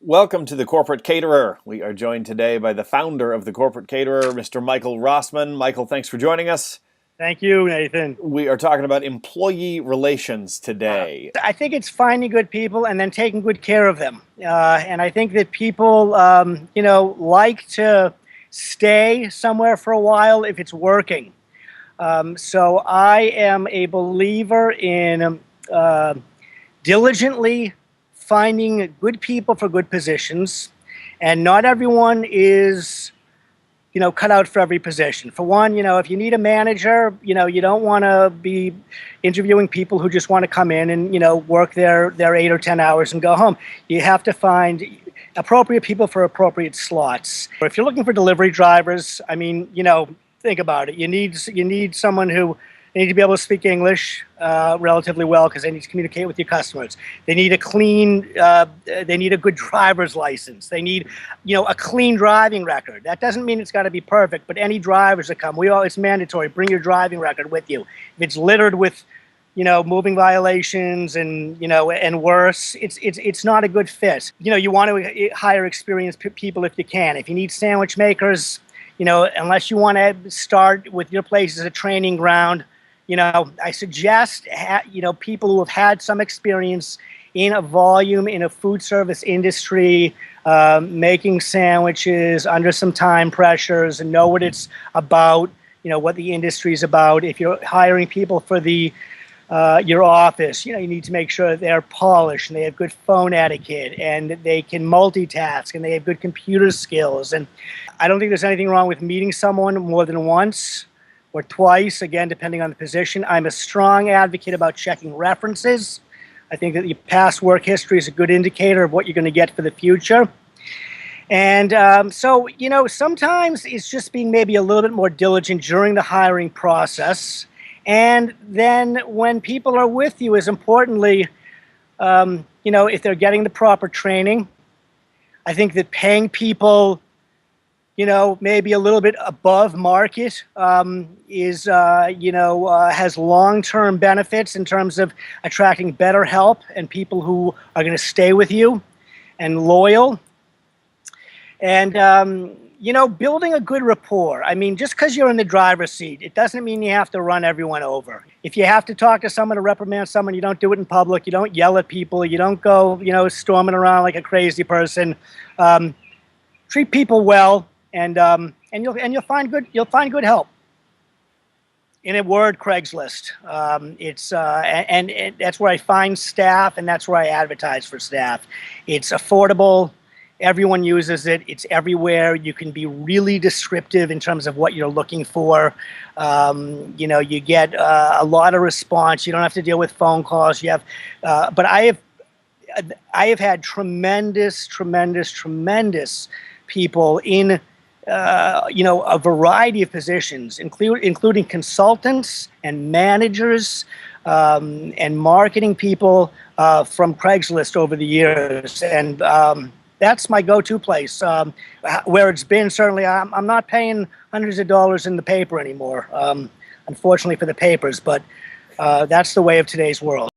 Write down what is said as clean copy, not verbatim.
Welcome to the Corporate Caterer. We are joined today by the founder of the Corporate Caterer, Mr. Michael Rossman. Michael, thanks for joining us. Thank you, Nathan. We are talking about employee relations today. I think it's finding good people and then taking good care of them. And I think that people, like to stay somewhere for a while if it's working. So I am a believer in diligently finding good people for good positions. And not everyone is cut out for every position. For one, if you need a manager, you don't want to be interviewing people who just want to come in and, work their 8 or 10 hours and go home. You have to find appropriate people for appropriate slots. If you're looking for delivery drivers, think about it. You need someone who they need to be able to speak English relatively well because they need to communicate with your customers. They need they need a good driver's license. They need, a clean driving record. That doesn't mean it's got to be perfect, but any drivers that come, it's mandatory. Bring your driving record with you. If it's littered with, moving violations and, and worse, it's not a good fit. You want to hire experienced people if you can. If you need sandwich makers, unless you want to start with your place as a training ground, I suggest, people who have had some experience in a volume in a food service industry, making sandwiches under some time pressures and know what it's about, what the industry is about. If you're hiring people for your office, you need to make sure they're polished and they have good phone etiquette and they can multitask and they have good computer skills. And I don't think there's anything wrong with meeting someone more than once or twice, again, depending on the position. I'm a strong advocate about checking references. I think that your past work history is a good indicator of what you're going to get for the future. And so, sometimes it's just being maybe a little bit more diligent during the hiring process. And then when people are with you, as importantly, if they're getting the proper training, I think that paying people maybe a little bit above market has long-term benefits in terms of attracting better help and people who are going to stay with you and loyal. And, building a good rapport. Just because you're in the driver's seat, it doesn't mean you have to run everyone over. If you have to talk to someone or reprimand someone, you don't do it in public. You don't yell at people. You don't go, storming around like a crazy person. Treat people well. And you'll find good help. In a word, Craigslist. And that's where I find staff, and that's where I advertise for staff. It's affordable. Everyone uses it. It's everywhere. You can be really descriptive in terms of what you're looking for. You get a lot of response. You don't have to deal with phone calls. But I have had tremendous people in a variety of positions, including consultants and managers and marketing people from Craigslist over the years. And that's my go-to place. Where it's been, certainly, I'm not paying hundreds of dollars in the paper anymore, unfortunately for the papers, but that's the way of today's world.